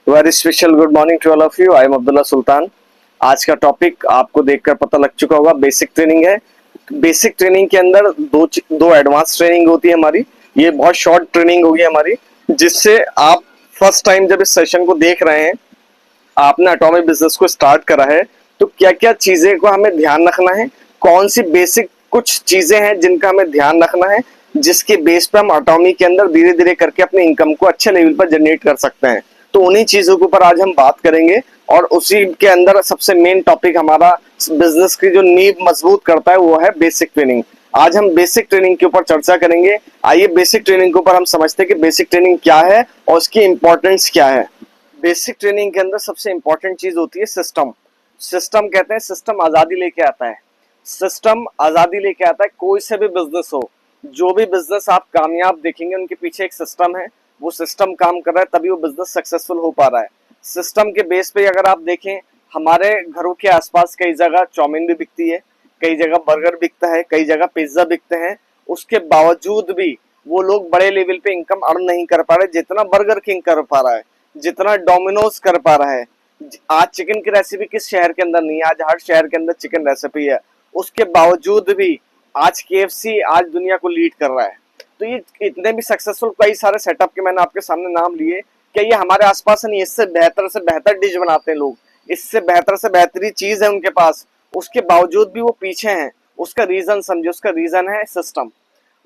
Very special good morning to all of you. I am Abdullah Sultan. आज का topic आपको देखकर पता लग चुका होगा, बेसिक ट्रेनिंग है। बेसिक ट्रेनिंग के अंदर दो एडवांस ट्रेनिंग होती है हमारी। ये बहुत शॉर्ट ट्रेनिंग होगी हमारी, जिससे आप फर्स्ट टाइम जब इस सेशन को देख रहे हैं, आपने एटॉमिक बिजनेस को स्टार्ट करा है, तो क्या क्या चीजें को हमें ध्यान रखना है, कौन सी बेसिक कुछ चीजें हैं जिनका हमें ध्यान रखना है, जिसके बेस पे हम एटॉमिक के अंदर धीरे धीरे करके अपने इनकम को अच्छे लेवल पर जनरेट कर सकते हैं। तो उन्हीं चीजों के ऊपर आज हम बात करेंगे, और उसी के अंदर सबसे मेन टॉपिक हमारा बिजनेस की जो नींव मजबूत करता है वो है बेसिक ट्रेनिंग। आज हम बेसिक ट्रेनिंग के ऊपर चर्चा करेंगे। आइए बेसिक ट्रेनिंग के ऊपर हम समझते हैं कि बेसिक ट्रेनिंग क्या है और उसकी इंपॉर्टेंस क्या है। बेसिक ट्रेनिंग के अंदर सबसे इंपॉर्टेंट चीज होती है सिस्टम। सिस्टम कहते हैं, सिस्टम आजादी लेके आता है। सिस्टम आजादी लेके आता है। कोई से भी बिजनेस हो, जो भी बिजनेस आप कामयाब देखेंगे उनके पीछे एक सिस्टम है। वो सिस्टम काम कर रहा है तभी वो बिजनेस सक्सेसफुल हो पा रहा है। सिस्टम के बेस पे अगर आप देखें, हमारे घरों के आसपास कई जगह चाउमीन भी बिकती है, कई जगह बर्गर बिकता है, कई जगह पिज्जा बिकते हैं। उसके बावजूद भी वो लोग बड़े लेवल पे इनकम अर्न नहीं कर पा रहे जितना बर्गर किंग कर पा रहा है, जितना डोमिनोज कर पा रहा है। आज चिकन की रेसिपी किस शहर के अंदर नहीं है? आज हर शहर के अंदर चिकन रेसिपी है। उसके बावजूद भी आज केएफसी आज दुनिया को लीड कर रहा है। तो ये इतने भी सक्सेसफुल कई सारे सेटअप के मैंने आपके सामने नाम लिए। क्या ये हमारे आसपास नहीं? इससे बेहतर डिश बनाते हैं लोग, इससे बेहतरी चीज है उनके पास, उसके बावजूद भी वो पीछे हैं। उसका रीजन समझे, उसका रीजन है सिस्टम।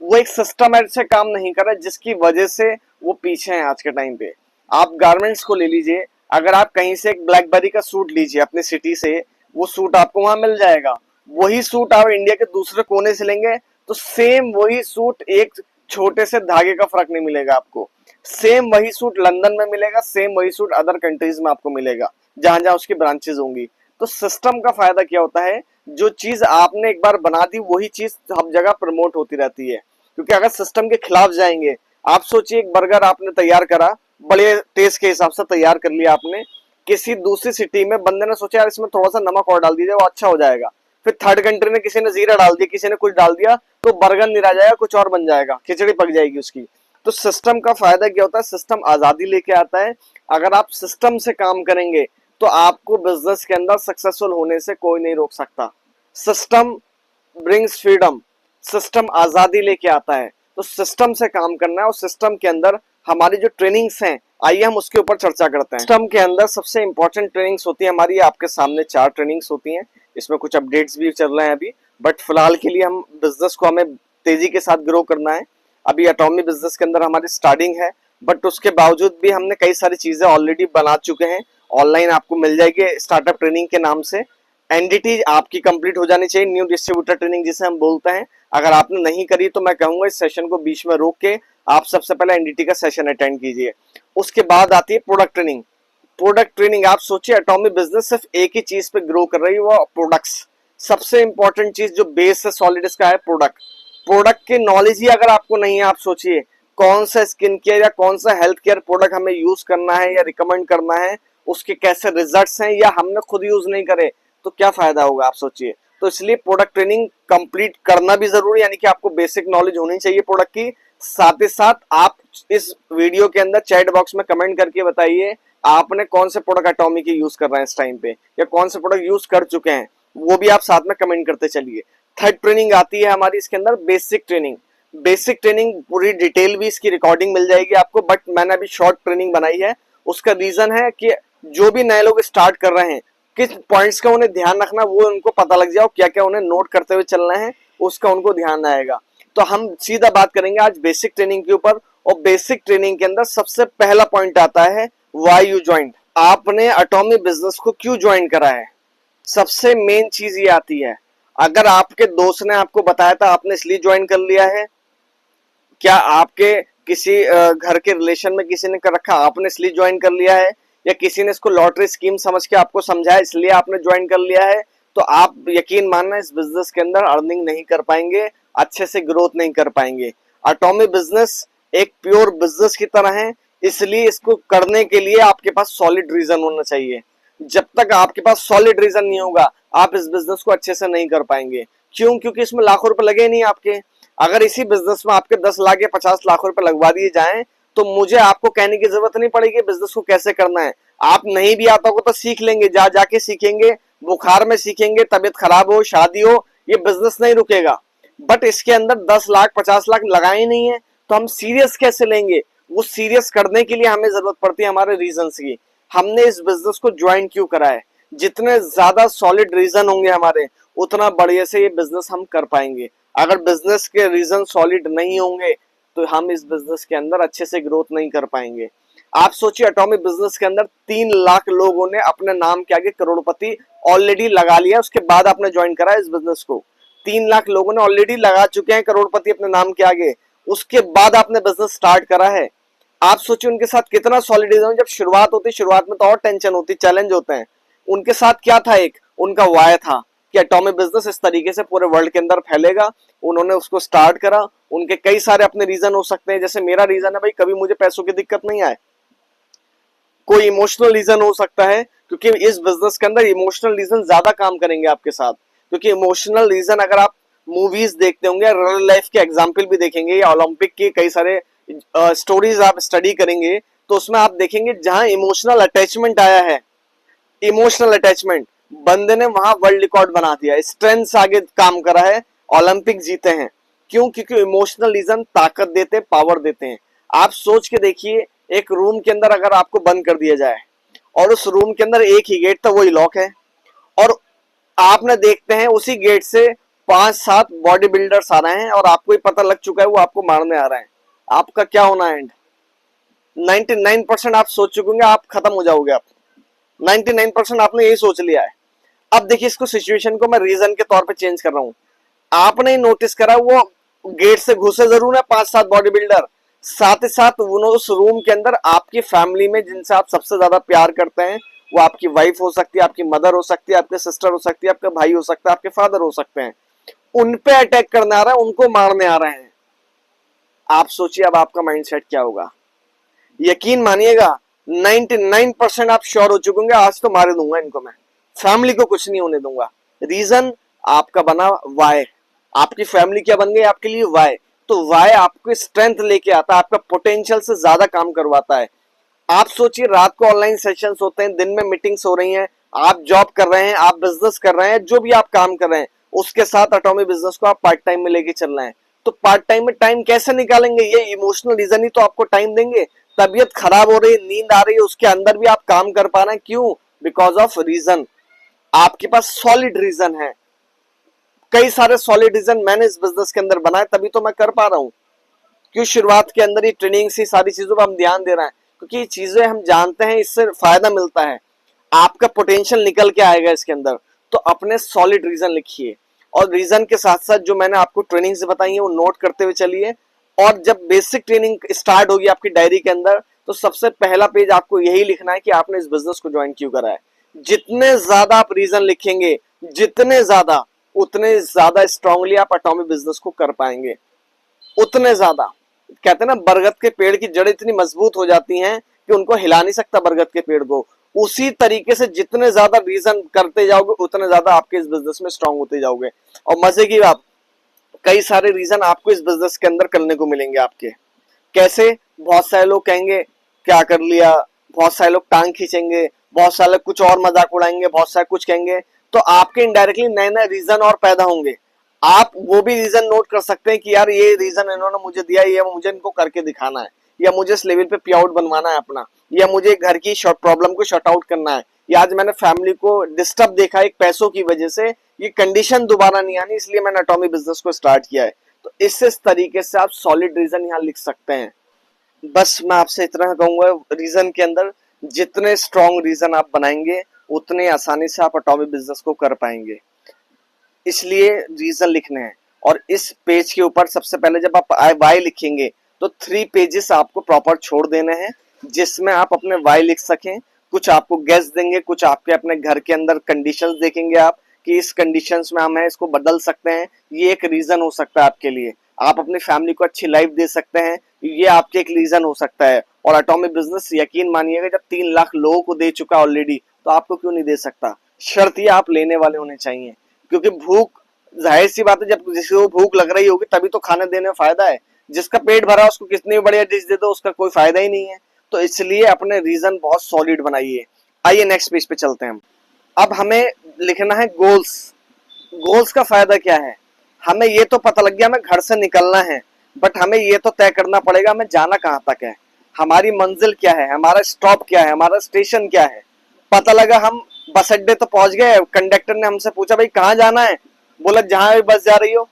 वो एक सिस्टम से काम नहीं कर रहा, जिसकी वजह से वो पीछे हैं आज के टाइम पे। आप गारमेंट्स को ले लीजिए, अगर आप कहीं से एक ब्लैकबेरी का सूट लीजिए अपनी सिटी से, वो सूट आपको वहां मिल जाएगा। वही सूट आप इंडिया के दूसरे कोने से लेंगे तो सेम वही सूट, एक छोटे से धागे का फर्क नहीं मिलेगा आपको। सेम वही सूट लंदन में मिलेगा, सेम वही सूट अदर कंट्रीज में आपको मिलेगा, जहां जहां उसकी ब्रांचेज होंगी। तो सिस्टम का फायदा क्या होता है? जो चीज आपने एक बार बना दी वही चीज हर जगह प्रमोट होती रहती है। क्योंकि अगर सिस्टम के खिलाफ जाएंगे, आप सोचिए एक बर्गर आपने तैयार करा, बड़े टेस्ट के हिसाब से तैयार कर लिया आपने, किसी दूसरी सिटी में बंदे ने सोचा यार इसमें थोड़ा सा नमक और डाल दीजिए वो अच्छा हो जाएगा, फिर थर्ड कंट्री में किसी ने जीरा डाल दिया, किसी ने कुछ डाल दिया, तो बर्गर नहीं रह जाएगा, कुछ और बन जाएगा, खिचड़ी पक जाएगी उसकी। तो सिस्टम का फायदा क्या होता है? सिस्टम आजादी लेके आता है। अगर आप सिस्टम से काम करेंगे तो आपको बिजनेस के अंदर सक्सेसफुल होने से कोई नहीं रोक सकता। सिस्टम ब्रिंग्स फ्रीडम, सिस्टम आजादी लेके आता है। तो सिस्टम से काम करना है, और सिस्टम के अंदर हमारी जो ट्रेनिंग्स हैं, आइए हम उसके ऊपर चर्चा करते हैं। सिस्टम के अंदर सबसे इंपॉर्टेंट ट्रेनिंग्स होती है हमारी, आपके सामने 4 ट्रेनिंग्स होती हैं। इसमें कुछ अपडेट्स भी चल रहे हैं अभी, बट फिलहाल के लिए हम बिजनेस को हमें तेजी के साथ ग्रो करना है। अभी एटॉमिक बिजनेस के अंदर हमारी स्टार्टिंग है, बट उसके बावजूद भी हमने कई सारी चीजें ऑलरेडी बना चुके हैं। ऑनलाइन आपको मिल जाएगी स्टार्टअप ट्रेनिंग के नाम से। एनडीटी आपकी कंप्लीट हो जानी चाहिए, न्यू डिस्ट्रीब्यूटर ट्रेनिंग जिसे हम बोलते हैं। अगर आपने नहीं करी तो मैं कहूंगा इस सेशन को बीच में रोक के आप सबसे पहले एनडीटी का सेशन अटेंड कीजिए। उसके बाद आती है प्रोडक्ट ट्रेनिंग। प्रोडक्ट ट्रेनिंग, आप सोचिए एटॉमिक बिजनेस सिर्फ एक ही चीज पे ग्रो कर रही है, वो प्रोडक्ट्स। सबसे इंपॉर्टेंट चीज जो बेस है सॉलिड इसका है प्रोडक्ट। प्रोडक्ट की नॉलेज ही अगर आपको नहीं है, आप सोचिए कौन सा स्किन केयर या कौन सा हेल्थ केयर प्रोडक्ट हमें यूज करना है या रिकमेंड करना है, उसके कैसे रिजल्ट्स हैं, या हमने खुद यूज नहीं करे तो क्या फायदा होगा, आप सोचिए। तो इसलिए प्रोडक्ट ट्रेनिंग कंप्लीट करना भी जरूरी, यानी कि आपको बेसिक नॉलेज होनी चाहिए प्रोडक्ट की। साथ ही साथ आप इस वीडियो के अंदर चैट बॉक्स में कमेंट करके बताइए आपने कौन से प्रोडक्ट एटॉमिक की यूज कर रहे हैं इस टाइम पे, या कौन से प्रोडक्ट यूज कर चुके हैं, वो भी आप साथ में कमेंट करते चलिए। थर्ड ट्रेनिंग आती है हमारी इसके अंदर बेसिक ट्रेनिंग। बेसिक ट्रेनिंग पूरी डिटेल भी इसकी रिकॉर्डिंग मिल जाएगी आपको, बट मैंने अभी शॉर्ट ट्रेनिंग बनाई है। उसका रीजन है कि जो भी नए लोग स्टार्ट कर रहे हैं, किस पॉइंट्स का उन्हें ध्यान रखना वो उनको पता लग जाए, क्या क्या उन्हें नोट करते हुए चलना है उसका उनको ध्यान आएगा। तो हम सीधा बात करेंगे आज बेसिक ट्रेनिंग के ऊपर। और बेसिक ट्रेनिंग के अंदर सबसे पहला पॉइंट आता है व्हाई यू ज्वाइन। आपने एटॉमिक बिजनेस को क्यों ज्वाइन करा है? सबसे मेन चीज ये आती है। अगर आपके दोस्त ने आपको बताया था आपने इसलिए ज्वाइन कर लिया है, क्या आपके किसी घर के रिलेशन में किसी ने कर रखा आपने इसलिए ज्वाइन कर लिया है, या किसी ने इसको लॉटरी स्कीम समझ के आपको समझाया इसलिए आपने ज्वाइन कर लिया है, तो आप यकीन मानना इस बिजनेस के अंदर अर्निंग नहीं कर पाएंगे, अच्छे से ग्रोथ नहीं कर पाएंगे। एटॉमिक बिजनेस एक प्योर बिजनेस की तरह है, इसलिए इसको करने के लिए आपके पास सॉलिड रीजन होना चाहिए। जब तक आपके पास सॉलिड रीजन नहीं होगा आप इस बिजनेस को अच्छे से नहीं कर पाएंगे। क्यों? क्योंकि इसमें लाखों रुपए लगे नहीं आपके। अगर इसी बिजनेस में आपके 10 लाख या 50 लाख रुपए लगवा दिए जाएं तो मुझे आपको कहने की जरूरत नहीं पड़ेगी बिजनेस को कैसे करना है। आप नहीं भी आता होगा तो सीख लेंगे, जा जाके सीखेंगे, बुखार में सीखेंगे, तबीयत खराब हो, शादी हो, ये बिजनेस नहीं रुकेगा। बट इसके अंदर 10 लाख 50 लाख लगाए नहीं है, तो हम सीरियस कैसे लेंगे? वो सीरियस करने के लिए हमें जरूरत पड़ती है हमारे रीजंस की। हमने इस बिजनेस को ज्वाइन क्यों करा है? जितने ज्यादा सॉलिड रीजन होंगे हमारे, उतना बढ़िया से ये बिजनेस हम कर पाएंगे। अगर बिजनेस के रीजन सॉलिड नहीं होंगे तो हम इस बिजनेस के अंदर अच्छे से ग्रोथ नहीं कर पाएंगे। आप सोचिए, एटॉमिक बिजनेस के अंदर 3 लाख लोगों ने अपने नाम के आगे करोड़पति ऑलरेडी लगा लिया, उसके बाद आपने ज्वाइन करा इस बिजनेस को। 3 लाख लोगों ने ऑलरेडी लगा चुके हैं करोड़पति अपने नाम के आगे, उसके बाद आपने बिजनेस स्टार्ट करा है। आप सोचिए उनके साथ कितना सॉलिडिज्म। जब शुरुआत होती, शुरुआत में तो और टेंशन होती, चैलेंज होते हैं। उनके साथ क्या था? एक उनका वाय था कि एटॉमिक बिजनेस इस तरीके से पूरे वर्ल्ड के अंदर फैलेगा। उन्होंने उसको स्टार्ट करा। उनके कई सारे अपने रीजन हो सकते हैं, जैसे मेरा रीजन है भाई, कभी मुझे पैसों की दिक्कत नहीं आए। कोई इमोशनल रीजन हो सकता है, क्योंकि इस बिजनेस के अंदर इमोशनल रीजन ज्यादा काम करेंगे आपके साथ। क्योंकि इमोशनल रीजन अगर आप मूवीज देखते होंगे, रियल लाइफ के एग्जाम्पल भी देखेंगे, या ओलंपिक के कई सारे स्टोरीज आप स्टडी करेंगे, तो उसमें आप देखेंगे जहां इमोशनल अटैचमेंट आया है, इमोशनल अटैचमेंट, बंदे ने वहां वर्ल्ड रिकॉर्ड बना दिया, स्ट्रेंथ से आगे काम करा है, ओलंपिक जीते हैं। क्यों? क्योंकि इमोशनल रीजन ताकत देते, पावर देते हैं। आप सोच के देखिए, एक रूम के अंदर अगर आपको बंद कर दिया जाए और उस रूम के अंदर एक ही गेट, तो वही लॉक है, और आपने देखते हैं उसी गेट से 5-7 बॉडी बिल्डर्स आ रहे हैं और आपको ही पता लग चुका है वो आपको मारने आ रहे हैं, आपका क्या होना है? एंड 99% आप सोच चुके होंगे, आप खत्म हो जाओगे। आप 99% आपने यही सोच लिया है। अब देखिए, इसको सिचुएशन को मैं रीजन के तौर पे चेंज कर रहा हूं। आपने नोटिस करा वो गेट से घुसे जरूर है 5-7 बॉडी बिल्डर, साथ ही साथ उस रूम के अंदर आपकी फैमिली में जिनसे आप सबसे ज्यादा प्यार करते हैं, वो आपकी वाइफ हो सकती है, आपकी मदर हो सकती है, आपके सिस्टर हो सकती है, आपका भाई हो सकता है, आपके फादर हो सकते हैं, उन पे अटैक करने आ रहा है, उनको मारने आ रहे हैं। आप सोचिए अब आपका माइंडसेट क्या होगा? यकीन मानिएगा 99% आप श्योर हो चुके होंगे, आज तो मारे दूंगा इनको, मैं फैमिली को कुछ नहीं होने दूंगा। रीजन आपका बना वाई, आपकी फैमिली क्या बन गई आपके लिए? वाई। तो वाई आपको स्ट्रेंथ लेके आता है, आपका पोटेंशियल से ज्यादा काम करवाता है। आप सोचिए, रात को ऑनलाइन सेशंस होते हैं, दिन में मीटिंग्स हो रही हैं, आप जॉब कर रहे हैं, आप बिजनेस कर रहे हैं, जो भी आप काम कर रहे हैं, उसके साथ एटॉमिक बिजनेस को आप पार्ट टाइम में लेके चल रहे हैं। तो पार्ट टाइम में टाइम कैसे निकालेंगे? ये इमोशनल रीजन ही तो आपको टाइम देंगे। तबीयत खराब हो रही है, नींद आ रही है, उसके अंदर भी आप काम कर पा रहे हैं। क्यों? Because of reason. आपके पास सॉलिड रीजन है, कई सारे सॉलिड रीजन मैंने इस बिजनेस के अंदर बनाए, तभी तो मैं कर पा रहा हूं। क्यों? शुरुआत के अंदर ही ट्रेनिंग से सारी चीजों पर हम ध्यान दे रहे हैं, क्योंकि ये चीजें हम जानते हैं, इससे फायदा मिलता है, आपका पोटेंशियल निकल के आएगा इसके अंदर। तो अपने सॉलिड रीजन लिखिए, और रीजन के साथ साथ जो मैंने आपको ट्रेनिंग से बताई है वो नोट करते हुए चलिए। और जब बेसिक ट्रेनिंग स्टार्ट होगी आपकी डायरी के अंदर, तो सबसे पहला पेज आपको यही लिखना है कि आपने इस बिजनेस को ज्वाइन क्यों करा है। जितने ज्यादा आप रीजन लिखेंगे, जितने ज्यादा, उतने ज्यादा स्ट्रांगली आप एटॉमिक बिजनेस को कर पाएंगे, उतने ज्यादा। कहते हैं ना, बरगद के पेड़ की जड़ इतनी मजबूत हो जाती हैं कि उनको हिला नहीं सकता बरगद के पेड़ को। उसी तरीके से जितने ज्यादा रीजन करते जाओगे, उतने ज्यादा आपके इस बिजनेस में स्ट्रांग होते जाओगे। और मजे की बात, कई सारे रीजन आपको इस बिजनेस के अंदर करने को मिलेंगे आपके। कैसे? बहुत सारे लोग कहेंगे क्या कर लिया, बहुत सारे लोग टांग खींचेंगे, बहुत सारे कुछ और मजाक उड़ाएंगे, बहुत सारे कुछ कहेंगे, तो आपके इनडायरेक्टली नए नए रीजन और पैदा होंगे। आप वो भी रीजन नोट कर सकते हैं कि यार ये रीजन इन्होंने मुझे दिया, ये मुझे इनको करके दिखाना है, या मुझे इस लेवल पे पे आउट बनवाना है अपना, या मुझे घर की प्रॉब्लम को शॉर्ट आउट करना है, या आज मैंने फैमिली को डिस्टर्ब देखा एक पैसों की वजह से, ये कंडीशन दोबारा नहीं आनी, इसलिए मैंने एटॉमिक बिजनेस को स्टार्ट किया है। तो इस तरीके से आप सॉलिड रीजन यहाँ लिख सकते हैं। बस मैं आपसे इतना कहूंगा, रीजन के अंदर जितने स्ट्रॉन्ग रीजन आप बनाएंगे, उतने आसानी से आप एटॉमिक बिजनेस को कर पाएंगे। इसलिए रीजन लिखने हैं। और इस पेज के ऊपर सबसे पहले जब आप वाई लिखेंगे, तो 3 पेजेस आपको प्रॉपर छोड़ देने हैं, जिसमें आप अपने वाई लिख सकें। कुछ आपको गैस देंगे, कुछ आपके अपने घर के अंदर कंडीशंस देखेंगे आप कि इस कंडीशंस में हम हैं, इसको बदल सकते हैं, ये एक रीजन हो सकता है आपके लिए। आप अपनी फैमिली को अच्छी लाइफ दे सकते हैं, ये आपके एक रीजन हो सकता है। और एटॉमिक बिजनेस यकीन मानिएगा, जब 3 लाख लोगों को दे चुका ऑलरेडी, तो आपको क्यों नहीं दे सकता? शर्त ये आप लेने वाले होने चाहिए, क्योंकि भूख, जाहिर सी बात है, जब जिसको भूख लग रही होगी तभी तो खाने देने में फायदा है। जिसका पेट भरा उसको कितनी भी बढ़िया डिश दे दो, उसका कोई फायदा ही नहीं है। तो इसलिए अपने रीजन बहुत सॉलिड बनाइए। आइए नेक्स्ट पेज पे चलते हैं हम। अब हमें लिखना है गोल्स। गोल्स का फायदा क्या है? हमें ये तो पता लग गया हमें घर से निकलना है, बट हमें ये तो तय करना पड़ेगा हमें जाना कहाँ तक है, हमारी मंजिल क्या है, हमारा स्टॉप क्या है, हमारा स्टेशन क्या है। पता लगा हम बस अड्डे तो पहुंच गए, कंडक्टर ने हमसे पूछा भाई कहाँ जाना है, बोले जहां भी बस जा रही हो।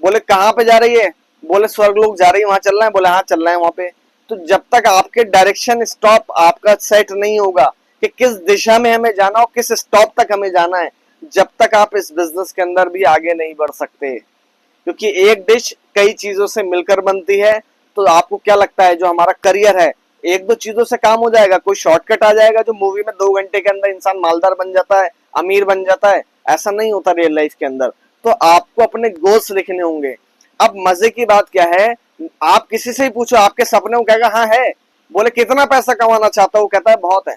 बोले कहाँ पे जा रही है, बोले स्वर्गलोक जा रही है, वहां चलना है, बोले हाँ चल रहे हैं वहां पे। तो जब तक आपके डायरेक्शन स्टॉप आपका सेट नहीं होगा कि किस दिशा में हमें जाना हो, किस स्टॉप तक हमें जाना है, जब तक आप इस बिजनेस के अंदर भी आगे नहीं बढ़ सकते। क्योंकि एक डिश कई चीजों से मिलकर बनती है। तो आपको क्या लगता है जो हमारा करियर है एक दो चीजों से काम हो जाएगा, कोई शॉर्टकट आ जाएगा जो मूवी में 2 घंटे के अंदर इंसान मालदार बन जाता है, अमीर बन जाता है? ऐसा नहीं होता रियल लाइफ के अंदर। तो आपको अपने गोल्स लिखने होंगे। अब मजे की बात क्या है, आप किसी से ही पूछो आपके सपने, वो कहेगा हाँ है। बोले कितना पैसा कमाना चाहता हो, कहता है बहुत है।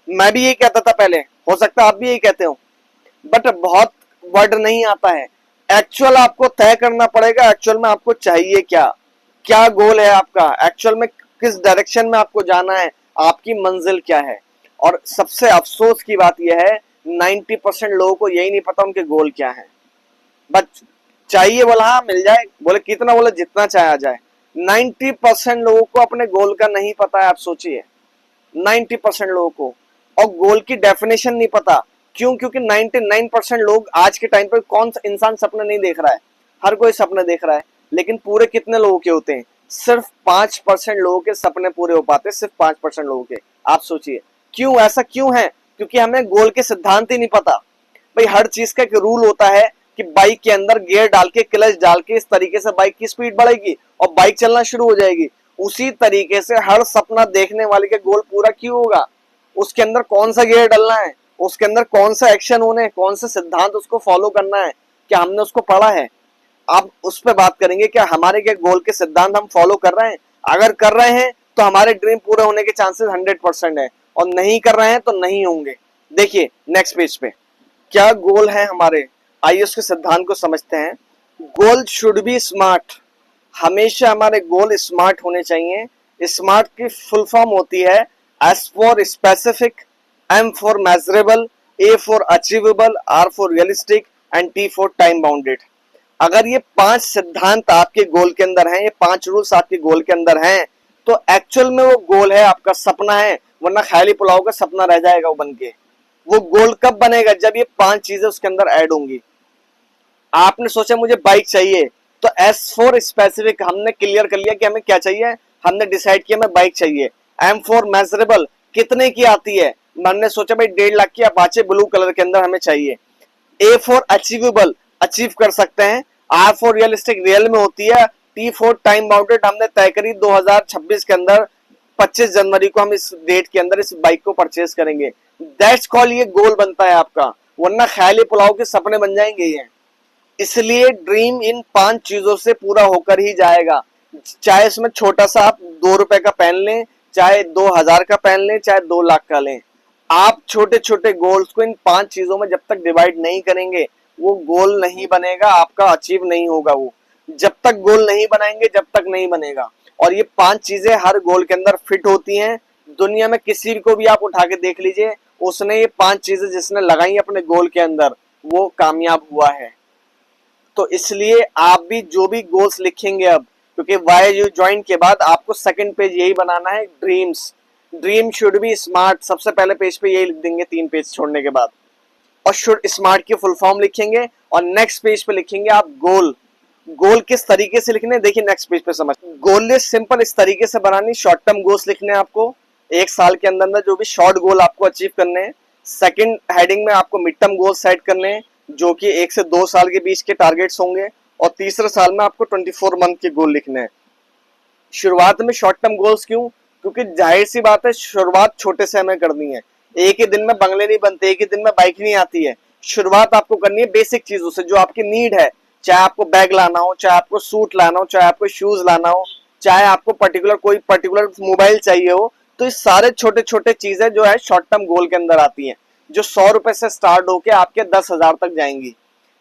मैं भी यही कहता था पहले, हो सकता है आप भी यही कहते हो, बट बहुत वर्ड नहीं आता है। एक्चुअल आपको तय करना पड़ेगा, एक्चुअल में आपको चाहिए क्या, क्या गोल है आपका, एक्चुअल में किस डायरेक्शन में आपको जाना है, आपकी मंजिल क्या है। और सबसे अफसोस की बात यह है 90% लोगों को यही नहीं पता उनके गोल क्या है। बट चाहिए बोला हाँ मिल जाए, बोले कितना, बोले जितना चाहे आ जाए। 90% लोगों को अपने गोल का नहीं पता है, आप सोचिए 90% लोगों को। और गोल की डेफिनेशन नहीं पता। क्यों? क्योंकि 99% लोग आज के टाइम पर, कौन सा इंसान सपने नहीं देख रहा है? हर कोई सपने देख रहा है, लेकिन पूरे कितने लोगों के होते हैं? सिर्फ 5% लोगों के सपने पूरे हो पाते हैं, सिर्फ 5% लोगों के। आप सोचिए क्यों, ऐसा क्यों है? क्योंकि हमें गोल के सिद्धांत ही नहीं पता। भाई हर चीज का एक रूल होता है कि बाइक के अंदर गियर डाल के, क्लच डाल के, इस तरीके से बाइक की स्पीड बढ़ेगी और बाइक चलना शुरू हो जाएगी। उसी तरीके से हर सपना देखने वाले के गोल पूरा क्यों होगा? उसके अंदर कौन सा गियर डालना है, उसके अंदर कौन सा एक्शन होने, कौन सा सिद्धांत उसको फॉलो करना है, क्या हमने उसको पढ़ा है? आप उस पर बात करेंगे क्या हमारे के गोल के सिद्धांत हम फॉलो कर रहे हैं। अगर कर रहे हैं तो हमारे ड्रीम पूरे होने के चांसेस 100% है, और नहीं कर रहे हैं तो नहीं होंगे। देखिए नेक्स्ट पेज पे क्या गोल है हमारे, आइए उसके सिद्धांत को समझते हैं। Goal should be smart. हमेशा हमारे गोल स्मार्ट होने चाहिए। स्मार्ट की फुल फॉर्म होती है S for specific, M for measurable, A for achievable, R for realistic and T for time bounded. अगर ये 5 सिद्धांत आपके गोल के अंदर हैं, ये 5 रूल्स आपके गोल के अंदर हैं, तो एक्चुअल में वो गोल है, आपका सपना है। वरना ख्याली पुलाव का सपना रह जाएगा वो बन के। वो गोल कब बनेगा? जब ये 5 चीजें उसके अंदर ऐड होंगी। आपने सोचा मुझे बाइक चाहिए, तो एस फॉर स्पेसिफिक, हमने क्लियर कर लिया कि हमें क्या चाहिए, हमने डिसाइड किया हमें बाइक चाहिए। एम फॉर मेजरेबल, कितने की आती है, हमने सोचा भाई 1.5 लाख की अपाचे ब्लू कलर के अंदर हमें चाहिए। ए फॉर अचीवेबल, अचीव कर सकते हैं। आर फॉर रियलिस्टिक, रियल में होती है। टी फॉर टाइम बाउंडेड, हमने तय करी 2026 के अंदर 25 जनवरी को हम इस डेट के अंदर इस बाइक को परचेज करेंगे। दैट्स कॉल, ये गोल बनता है आपका। वरना ख्याली पुलाव के सपने बन जाएंगे ये। इसलिए ड्रीम इन 5 चीजों से पूरा होकर ही जाएगा। चाहे इसमें छोटा सा आप 2 रुपए का पेन लें, चाहे 2000 का पेन लें, चाहे 2 लाख का लें। आप छोटे छोटे गोल्स को इन 5 चीजों में जब तक डिवाइड नहीं करेंगे, वो गोल नहीं बनेगा, आपका अचीव नहीं होगा। वो जब तक गोल नहीं बनाएंगे जब तक नहीं बनेगा। और ये 5 चीजें हर गोल के अंदर फिट होती हैं। दुनिया में किसी को भी आप उठा के देख लीजिए, उसने ये 5 चीजें जिसने लगाई अपने गोल के अंदर, वो कामयाब हुआ है। तो इसलिए आप भी जो भी गोल्स लिखेंगे अब, क्योंकि वाई यू ज्वाइन के बाद आपको सेकंड पेज यही बनाना है, dreams. Dream should be smart, सबसे पहले पेज पे यही लिख देंगे 3 पेज छोड़ने के बाद। और शुड स्मार्ट की फुल फॉर्म लिखेंगे, और नेक्स्ट पेज पे लिखेंगे आप गोल। गोल किस तरीके से लिखने, देखिए नेक्स्ट पेज पे समझ। गोल लिस्ट सिंपल इस तरीके से बनानी, शॉर्ट टर्म गोल्स लिखने हैं आपको, 1 साल के अंदर अंदर जो भी शॉर्ट गोल आपको अचीव करने हैं। सेकंड हेडिंग में आपको मिड टर्म गोल सेट करने हैं, जो कि 1 से 2 साल के बीच के टारगेट्स होंगे। और तीसरे साल में आपको 24 मंथ के गोल लिखने हैं। शुरुआत में शॉर्ट टर्म गोल्स क्यों? क्योंकि जाहिर सी बात है शुरुआत छोटे से हमें करनी है। एक ही दिन में बंगले नहीं बनते, एक ही दिन में बाइक नहीं आती है। शुरुआत आपको करनी है बेसिक चीजों से जो आपकी नीड है। चाहे आपको बैग लाना हो, चाहे आपको सूट लाना हो, चाहे आपको शूज लाना हो, चाहे आपको कोई पर्टिकुलर मोबाइल चाहिए हो। तो इस सारे छोटे छोटे चीजें जो है शॉर्ट टर्म गोल के अंदर आती हैं, जो 100 रुपए से स्टार्ट होके आपके 10,000 तक जाएंगी।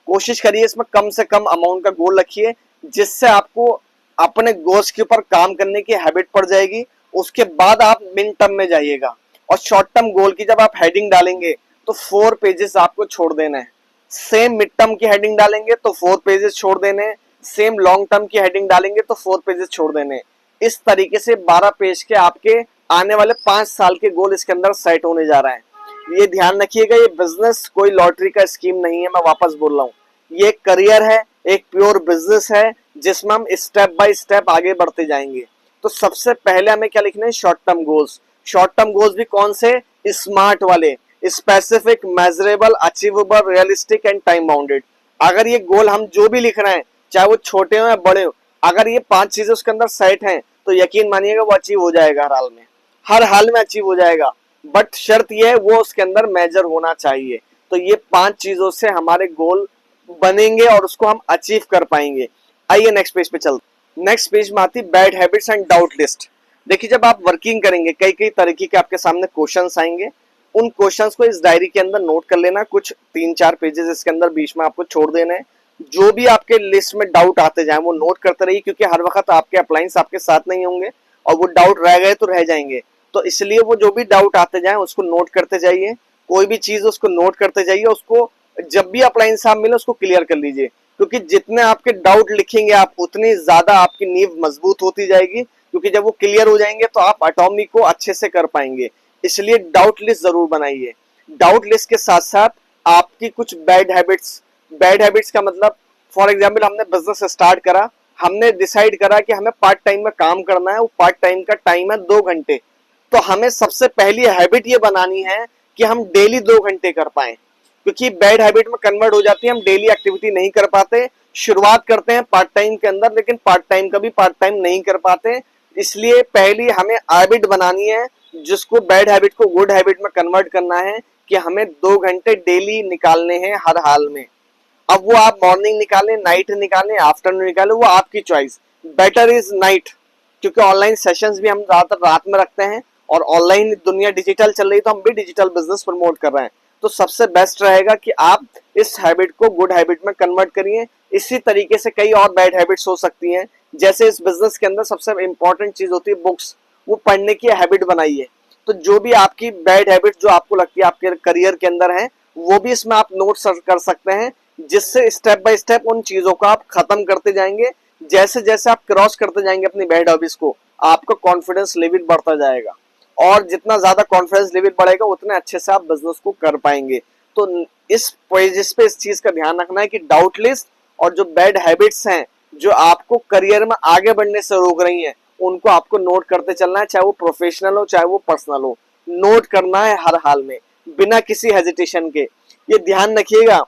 कोशिश करिए इसमें कम से कम अमाउंट का गोल रखिए, जिससे आपको अपने गोल्स के ऊपर काम करने की हैबिट पड़ जाएगी। उसके बाद आप मिड टर्म में जाइएगा। और शॉर्ट टर्म गोल की जब आप हेडिंग डालेंगे तो 4 पेजेस आपको छोड़ देना है। सेम मिड टर्म की हेडिंग डालेंगे तो 4 पेजेस छोड़ देने, सेम लॉन्ग टर्म की हेडिंग डालेंगे तो 4 पेजेस छोड़ देने। इस तरीके से 12 पेज के आपके आने वाले 5 साल के गोल इसके अंदर सेट होने जा रहे हैं। ये ध्यान रखिएगा, ये बिजनेस कोई लॉटरी का स्कीम नहीं है, मैं वापस बोल रहा हूँ। ये एक करियर है, एक प्योर बिजनेस है जिसमें हम स्टेप बाय स्टेप आगे बढ़ते जाएंगे। तो सबसे पहले हमें क्या लिखना है, short term goals. Short term goals भी कौन से, स्मार्ट वाले, specific, measurable, achievable, realistic and time bounded. अगर ये गोल हम जो भी लिख रहे हैं, चाहे वो छोटे हो या बड़े हो, अगर ये 5 चीजें उसके अंदर सेट हैं तो यकीन मानिएगा वो अचीव हो जाएगा, हर हाल में अचीव हो जाएगा। बट शर्त ये है वो उसके अंदर मेजर होना चाहिए। तो ये 5 चीजों से हमारे गोल बनेंगे और उसको हम अचीव कर पाएंगे। आइए नेक्स्ट पेज पे चलते। नेक्स्ट पेज में आती bad habits and doubt list. देखिए, जब आप वर्किंग करेंगे कई कई तरीके के आपके सामने क्वेश्चंस आएंगे। उन क्वेश्चंस को इस डायरी के अंदर नोट कर लेना, कुछ 3-4 पेजेस इसके अंदर बीच में आपको छोड़ देने हैं। जो भी आपके लिस्ट में डाउट आते जाए वो नोट करते रहिए, क्योंकि हर वक्त आपके अप्लायंस आपके साथ नहीं होंगे और वो डाउट रह गए तो रह जाएंगे। तो इसलिए वो जो भी डाउट आते जाए उसको नोट करते जाइए, कोई भी चीज उसको नोट करते जाइए, उसको जब भी अप्लायंस आप मिले उसको क्लियर कर लीजिए। क्योंकि जितने आपके डाउट लिखेंगे आप, उतनी ज्यादा आपकी नींव मजबूत होती जाएगी, क्योंकि जब वो क्लियर हो जाएंगे तो आप एटॉमिक को अच्छे से कर पाएंगे। इसलिए डाउट लिस्ट जरूर बनाइए। डाउट लिस्ट के साथ साथ आपकी कुछ बैड हैबिट्स का मतलब, फॉर एग्जाम्पल हमने बिजनेस स्टार्ट करा, हमने डिसाइड करा कि हमें पार्ट टाइम में काम करना है, वो पार्ट टाइम का टाइम है 2 घंटे। तो हमें सबसे पहली हैबिट ये बनानी है कि हम डेली 2 घंटे कर पाए, क्योंकि बैड हैबिट में कन्वर्ट हो जाती है, हम डेली एक्टिविटी नहीं कर पाते। शुरुआत करते हैं पार्ट टाइम के अंदर, लेकिन पार्ट टाइम का भी पार्ट टाइम नहीं कर पाते। इसलिए पहली हमें हैबिट बनानी है, जिसको बैड हैबिट को गुड हैबिट में कन्वर्ट करना है, कि हमें 2 घंटे डेली निकालने हैं हर हाल में। अब वो आप मॉर्निंग निकालें, नाइट निकालें, आफ्टरनून निकालें, वो आपकी चॉइस। बेटर इज नाइट, क्योंकि ऑनलाइन सेशंस भी हम ज्यादातर रात में रखते हैं और ऑनलाइन दुनिया डिजिटल चल रही, तो हम भी डिजिटल बिजनेस प्रमोट कर रहे हैं। तो सबसे बेस्ट रहेगा कि आप इस हैबिट को गुड हैबिट में कन्वर्ट करिए। इसी तरीके से कई और बैड हैबिट्स हो सकती हैं, जैसे इस बिजनेस के अंदर सबसे इंपॉर्टेंट चीज होती है बुक्स, वो पढ़ने की हैबिट बनाइए। तो जो भी आपकी बैड हैबिट जो आपको लगती है आपके करियर के अंदर है, वो भी इसमें आप नोट कर सकते हैं, जिससे स्टेप बाय स्टेप उन चीजों को आप खत्म करते जाएंगे। जैसे जैसे आप क्रॉस करते जाएंगे अपनी बैड हैबिट्स को, आपका कॉन्फिडेंस लेवल बढ़ता जाएगा, और जितना ज्यादा कॉन्फिडेंस लेवल बढ़ेगा उतने अच्छे से आप बिजनेस को कर पाएंगे। तो इस पेजेस पे इस चीज का ध्यान रखना है कि डाउट लिस्ट और जो बैड हैबिट्स हैं जो आपको करियर में आगे बढ़ने से रोक रही हैं, उनको आपको नोट करते चलना है, चाहे वो प्रोफेशनल हो चाहे वो पर्सनल हो। नोट करना है हर हाल में, बिना किसी हेजिटेशन के। ये ध्यान रखिएगा,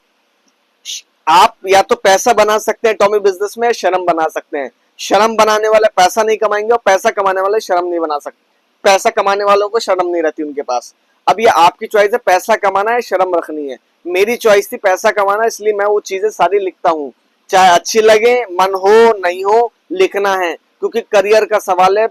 आप या तो पैसा बना सकते हैं टॉमी बिजनेस में, शर्म बना सकते हैं। शर्म बनाने वाले पैसा नहीं कमाएंगे और पैसा कमाने वाले शर्म नहीं बना सकते। पैसा कमाने वालों को शर्म नहीं रहती उनके पास। अब ये आपकी चॉइस है, पैसा कमाना है शर्म रखनी है। मेरी चॉइस थी पैसा कमाना, इसलिए मैं वो चीजें सारी लिखता हूँ, चाहे अच्छी लगे, मन हो नहीं हो, लिखना है, क्योंकि करियर का सवाल है,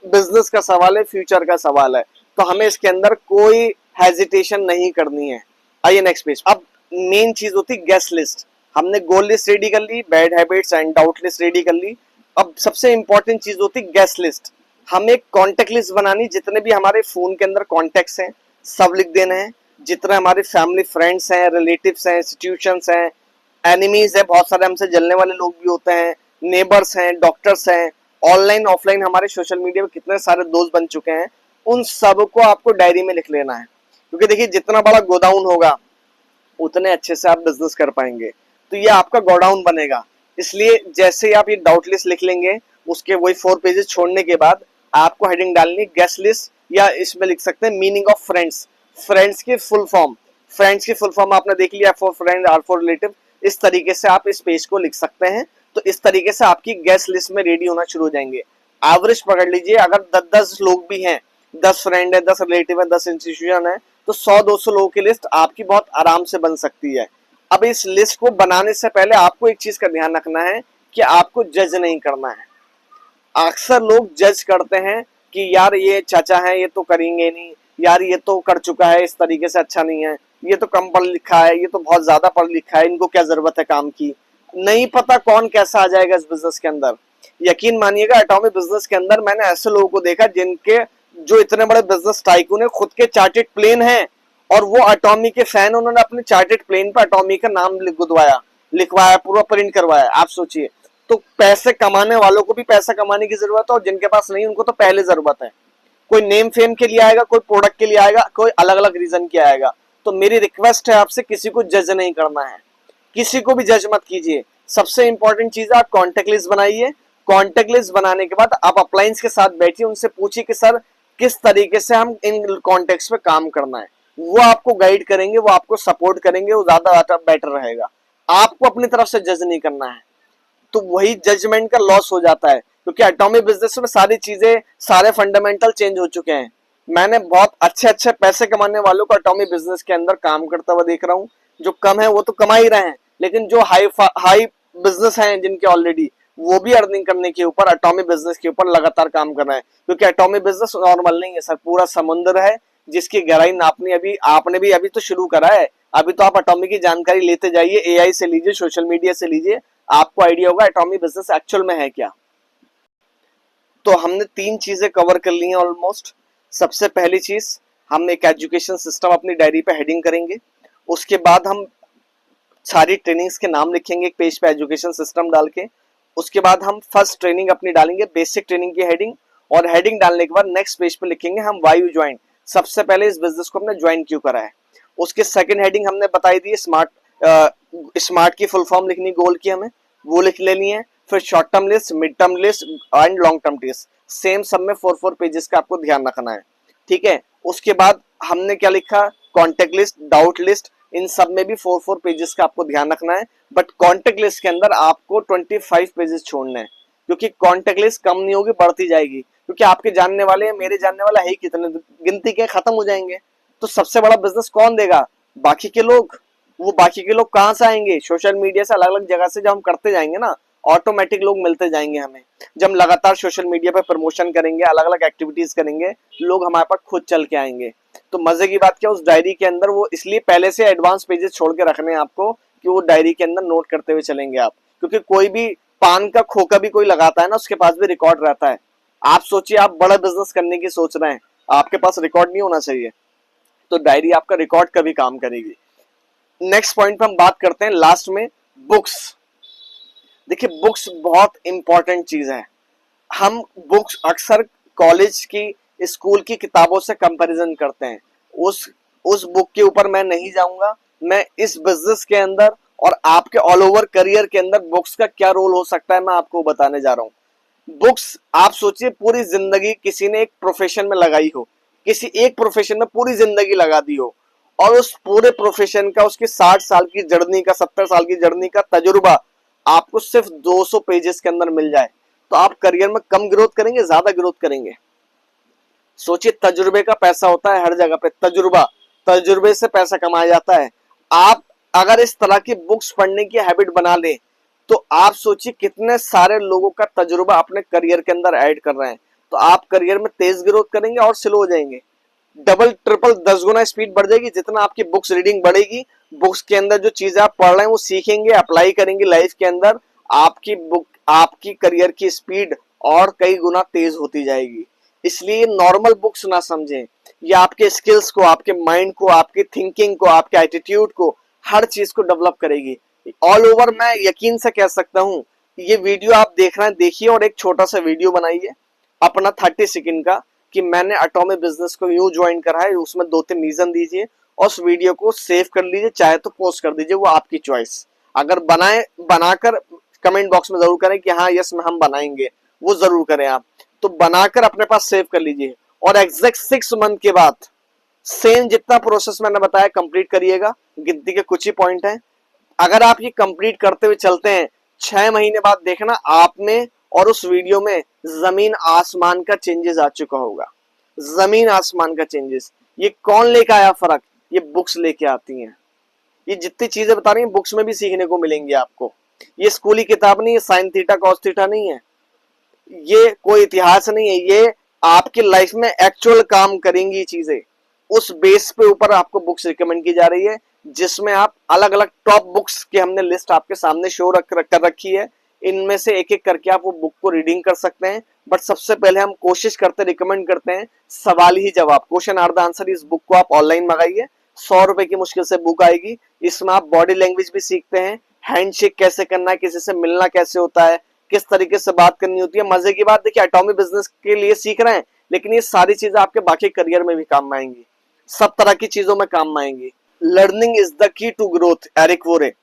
बिजनेस का सवाल है, फ्यूचर का सवाल है। तो हमें इसके अंदर कोई हेजिटेशन नहीं करनी है। आइए नेक्स्ट पेज। अब मेन चीज होती है गेस्ट लिस्ट। हमने गोल लिस्ट रेडी कर ली, bad habits and doubt list ready कर ली। अब सबसे इंपॉर्टेंट चीज होती है गेस्ट लिस्ट। हमें एक कॉन्टेक्ट लिस्ट बनानी, जितने भी हमारे फोन के अंदर कॉन्टेक्ट्स हैं सब लिख देने हैं। जितने हमारे फैमिली फ्रेंड्स हैं, रिलेटिव्स हैं, इंस्टीट्यूशंस हैं, एनिमीज है, बहुत सारे हमसे जलने वाले लोग भी होते हैं, नेबर्स हैं, डॉक्टर्स हैं, ऑनलाइन ऑफलाइन हमारे सोशल मीडिया पे कितने सारे दोस्त बन चुके हैं, उन सबको आपको डायरी में लिख लेना है। क्योंकि देखिए, जितना बड़ा गोडाउन होगा उतने अच्छे से आप बिजनेस कर पाएंगे। तो ये आपका गोडाउन बनेगा। इसलिए जैसे ही आप ये डाउट लिस्ट लिख लेंगे, उसके वही 4 पेजेस छोड़ने के बाद आपको हेडिंग डालनी गेस्ट लिस्ट, या इसमें लिख सकते हैं मीनिंग ऑफ फ्रेंड्स। फ्रेंड्स की फुल फॉर्म, फ्रेंड्स की फुल फॉर्म आपने देख लिया, for friend R for relative. इस तरीके से आप इस पेज को लिख सकते हैं। तो इस तरीके से आपकी गेस्ट लिस्ट में रेडी होना शुरू हो जाएंगे। एवरेज पकड़ लीजिए, अगर 10-10 लोग भी हैं, 10 फ्रेंड है, 10 रिलेटिव है, 10 इंस्टीट्यूशन है, तो 100-200 लोगों की लिस्ट आपकी बहुत आराम से बन सकती है। अब इस लिस्ट को बनाने से पहले आपको एक चीज का ध्यान रखना है कि आपको जज नहीं करना है। अक्सर लोग जज करते हैं कि यार ये चाचा है, ये तो करेंगे नहीं, यार ये तो कर चुका है, इस तरीके से अच्छा नहीं है, ये तो कम पढ़ लिखा है, ये तो बहुत ज्यादा पढ़ लिखा है, इनको क्या जरूरत है काम की। नहीं पता कौन कैसा आ जाएगा इस बिजनेस के अंदर। यकीन मानिएगा एटॉमिक बिजनेस के अंदर मैंने ऐसे लोगों को देखा जिनके जो इतने बड़े बिजनेस टाइकून है, खुद के चार्टेड प्लेन हैं और वो एटॉमिक के फैन, उन्होंने अपने चार्टेड प्लेन पर एटॉमिक का नाम लिखवाया, पूरा प्रिंट करवाया। आप सोचिए, तो पैसे कमाने वालों को भी पैसा कमाने की जरूरत है और जिनके पास नहीं उनको तो पहले जरूरत है। कोई नेम फेम के लिए आएगा, कोई प्रोडक्ट के लिए आएगा, कोई अलग अलग रीजन के आएगा। तो मेरी रिक्वेस्ट है आपसे, किसी को जज नहीं करना है, किसी को भी जज मत कीजिए। सबसे इंपॉर्टेंट चीज है आप कॉन्टेक्ट लिस्ट बनाइए। कॉन्टेक्ट लिस्ट बनाने के बाद आप अप्लायंस के साथ बैठिए, उनसे पूछिए कि सर किस तरीके से हम इन कॉन्टेक्ट्स पे काम करना है। वो आपको गाइड करेंगे, वो आपको सपोर्ट करेंगे, वो ज्यादा बेटर रहेगा। आपको अपनी तरफ से जज नहीं करना है, तो वही जजमेंट का लॉस हो जाता है, क्योंकि एटॉमिक बिजनेस में सारी चीजें, सारे फंडामेंटल चेंज हो चुके हैं। मैंने बहुत अच्छे अच्छे पैसे कमाने वालों को एटॉमिक बिजनेस के अंदर काम करता हुआ देख रहा हूँ। जो कम है वो तो कमा ही रहे हैं, लेकिन जो हाई बिजनेस हैं जिनके ऑलरेडी, वो भी अर्निंग करने के ऊपर, एटॉमिक बिजनेस के ऊपर लगातार काम कर रहे हैं। क्योंकि एटॉमिक बिजनेस नॉर्मल नहीं है सर, पूरा समुद्र है जिसकी गहराई नापनी अभी आपने भी अभी तो शुरू करा है। अभी तो आप एटॉमिक की जानकारी लेते जाइए, एआई से लीजिए, सोशल मीडिया से लीजिए, आपको आइडिया होगा एटॉमिक बिजनेस एक्चुअल में है क्या। तो हमने 3 चीजें कवर कर ली हैं ऑलमोस्ट। सबसे पहली चीज, हम एक एजुकेशन सिस्टम अपनी डायरी पे हेडिंग करेंगे। उसके बाद हम सारी ट्रेनिंग्स के नाम लिखेंगे एक पेज पे एजुकेशन सिस्टम डाल के। उसके बाद हम फर्स्ट ट्रेनिंग अपनी डालेंगे, बेसिक ट्रेनिंग की हेडिंग, और हेडिंग डालने के बाद नेक्स्ट पेज पे लिखेंगे हम वाई यू ज्वाइन, सबसे पहले इस बिजनेस को हमने ज्वाइन क्यों करा है। उसके सेकंड हेडिंग हमने बताई दी स्मार्ट की फुल फॉर्म लिखनी, गोल की हमें वो लिख लेनी है। फिर short term list, mid term list and long term list, same सब में 4 पेजेस का आपको ध्यान रखना है, ठीक है। उसके बाद हमने क्या लिखा, कॉन्टेक्ट लिस्ट, डाउट लिस्ट, इन सब में भी 4 पेजेस का आपको ध्यान रखना है। बट कॉन्टेक्ट लिस्ट के अंदर आपको 25 पेजेस छोड़ने हैं, क्योंकि कॉन्टेक्ट लिस्ट कम नहीं होगी, बढ़ती जाएगी। क्योंकि आपके जानने वाले, मेरे जानने वाला है कितने, गिनती के खत्म हो जाएंगे। तो सबसे बड़ा बिजनेस कौन देगा, बाकी के लोग। वो बाकी के लोग कहाँ से आएंगे, सोशल मीडिया से, अलग अलग जगह से जब हम करते जाएंगे ना, ऑटोमेटिक लोग मिलते जाएंगे हमें। जब हम लगातार सोशल मीडिया पे प्रमोशन करेंगे, अलग अलग एक्टिविटीज करेंगे, लोग हमारे पास खुद चल के आएंगे। तो मजे की बात क्या, उस डायरी के अंदर वो इसलिए पहले से एडवांस पेजेस छोड़ के रखने हैं आपको, कि वो डायरी के अंदर नोट करते हुए चलेंगे आप। क्योंकि कोई भी पान का खोखा भी कोई लगाता है ना, उसके पास भी रिकॉर्ड रहता है। आप सोचिए, आप बड़ा बिजनेस करने की सोच रहे हैं, आपके पास रिकॉर्ड नहीं होना चाहिए, तो डायरी आपका रिकॉर्ड का भी काम करेगी। नेक्स्ट पॉइंट पे हम बात करते हैं लास्ट में, बुक्स। देखिए, बुक्स बहुत इंपॉर्टेंट चीज है। हम बुक्स अक्सर कॉलेज की, स्कूल की किताबों से कंपैरिजन करते हैं। उस बुक के ऊपर मैं नहीं जाऊंगा। मैं इस बिजनेस के अंदर और आपके ऑल ओवर करियर के अंदर बुक्स का क्या रोल हो सकता है, मैं आपको बताने जा रहा हूँ। बुक्स, आप सोचिए, पूरी जिंदगी किसी ने एक प्रोफेशन में लगाई हो, किसी एक प्रोफेशन में पूरी जिंदगी लगा दी हो, और उस पूरे प्रोफेशन का, उसकी 60 साल की जर्नी का, 70 साल की जर्नी का तजुर्बा आपको सिर्फ 200 पेजेस के अंदर मिल जाए, तो आप करियर में कम ग्रोथ करेंगे, ज्यादा ग्रोथ करेंगे। सोचिए, तजुर्बे का पैसा होता है हर जगह पे, तजुर्बे से पैसा कमाया जाता है। आप अगर इस तरह की बुक्स पढ़ने की हैबिट बना ले, तो आप सोचिए कितने सारे लोगों का तजुर्बा अपने करियर के अंदर ऐड कर रहे हैं। तो आप करियर में तेज ग्रोथ करेंगे और स्लो हो जाएंगे। डबल ट्रिपल 10 गुना स्पीड बढ़ जाएगी जितना आपकी बुक्स रीडिंग बढ़ेगी। बुक्स के अंदर जो चीजें आप पढ़ रहे हैं वो सीखेंगे, अप्लाई करेंगे लाइफ के अंदर, आपकी बुक, आपकी करियर की स्पीड और कई गुना तेज होती जाएगी। इसलिए नॉर्मल बुक्स ना समझें, ये आपके स्किल्स को, आपके माइंड को, आपकी थिंकिंग को, आपके एटीट्यूड को, हर चीज को डेवलप करेगी। ऑल ओवर मैं यकीन से कह सकता हूँ, ये वीडियो आप देख रहे हैं, देखिए और एक छोटा सा वीडियो बनाइए अपना 30 सेकंड का, कि मैंने एटॉमिक बिजनेस को यूं ज्वाइन करा है, उसमें 2-3 रीजन दीजिए और उस वीडियो को सेव कर लीजिए, चाहे तो पोस्ट कर दीजिए, वो आपकी चॉइस। अगर बनाकर कमेंट बॉक्स में जरूर करें कि हाँ यस हम बनाएंगे, वो जरूर करें आप। तो बनाकर अपने पास सेव कर लीजिए और एग्जैक्ट 6 मंथ के बाद सेम जितना प्रोसेस मैंने बताया कंप्लीट करिएगा। गिनती के कुछ ही पॉइंट हैं, अगर आप ये कंप्लीट करते हुए चलते हैं, 6 महीने बाद देखना आप में और उस वीडियो में जमीन आसमान का चेंजेस आ चुका होगा। जमीन आसमान का चेंजेस। ये कौन लेके आया फर्क, ये बुक्स लेके आती हैं। ये जितनी चीजें बता रही हैं बुक्स में भी सीखने को मिलेंगी आपको। ये स्कूली किताब नहीं है, साइन थीटा कॉस थीटा नहीं है, ये कोई इतिहास नहीं है, ये आपकी लाइफ में एक्चुअल काम करेंगी चीजें। उस बेस पे ऊपर आपको बुक्स रिकमेंड की जा रही है, जिसमें आप अलग अलग टॉप बुक्स की हमने लिस्ट आपके सामने शो कर रखी है। इनमें से एक एक करके आप वो बुक को रीडिंग कर सकते हैं। बट सबसे पहले हम कोशिश करते रिकमेंड करते हैं सवाल ही जवाब, क्वेश्चन आर द आंसर। इस बुक को आप ऑनलाइन मंगाइए, 100 रुपए की मुश्किल से बुक आएगी। इसमें आप बॉडी लैंग्वेज भी सीखते हैं, हैंडशेक कैसे करना है, किसी से मिलना कैसे होता है, किस तरीके से बात करनी होती है। मजे की बात देखिए, एटॉमिक बिजनेस के लिए सीख रहे हैं, लेकिन ये सारी चीजें आपके बाकी करियर में भी काम आएंगी, सब तरह की चीजों में काम आएंगी। Learning is the key to growth, Eric Worre.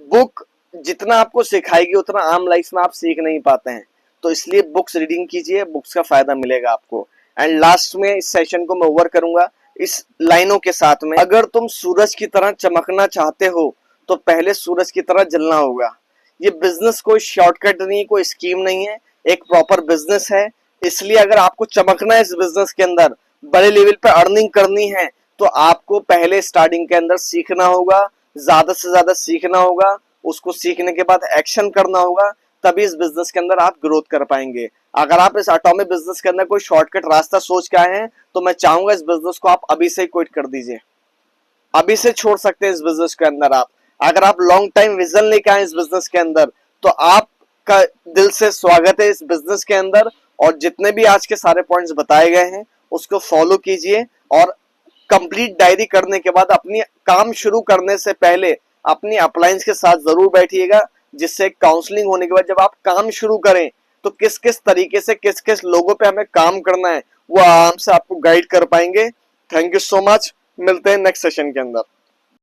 Book जितना आपको सिखाएगी उतना आम लाइफ में आप सीख नहीं पाते हैं, तो इसलिए बुक्स रीडिंग कीजिए, बुक्स का फायदा मिलेगा आपको। एंड लास्ट में इस सेशन को मैं ओवर करूंगा इस लाइनों के साथ में, अगर तुम सूरज की तरह चमकना चाहते हो तो पहले सूरज की तरह जलना होगा। ये बिजनेस कोई शॉर्टकट नहीं, कोई स्कीम नहीं है, एक प्रॉपर बिजनेस है। इसलिए अगर आपको चमकना है इस बिजनेस के अंदर, बड़े लेवल पे अर्निंग करनी है, तो आपको पहले स्टार्टिंग के अंदर सीखना होगा, ज्यादा से ज्यादा सीखना होगा, उसको सीखने के बाद एक्शन करना होगा, तभी इस बिजनेस के अंदर आप ग्रोथ कर पाएंगे। अगर आप इस एटॉमिक बिजनेस के अंदर कोई शॉर्टकट रास्ता सोच के आए हैं, तो मैं चाहूंगा इस बिजनेस को आप अभी से क्विट कर दीजिए, अभी से छोड़ सकते हैं इस बिजनेस के अंदर आप। अगर आप लॉन्ग टाइम विजन लेके आए इस बिजनेस के अंदर, तो आपका दिल से स्वागत है इस बिजनेस के अंदर। और जितने भी आज के सारे पॉइंट्स बताए गए हैं उसको फॉलो कीजिए, और कंप्लीट डायरी करने के बाद अपनी काम शुरू करने से पहले अपनी अप्लायंस के साथ जरूर बैठिएगा, जिससे काउंसलिंग होने के बाद जब आप काम शुरू करें तो किस किस तरीके से किस किस लोगों पे हमें काम करना है वो आराम से आपको गाइड कर पाएंगे। थैंक यू सो मच, मिलते हैं नेक्स्ट सेशन के अंदर।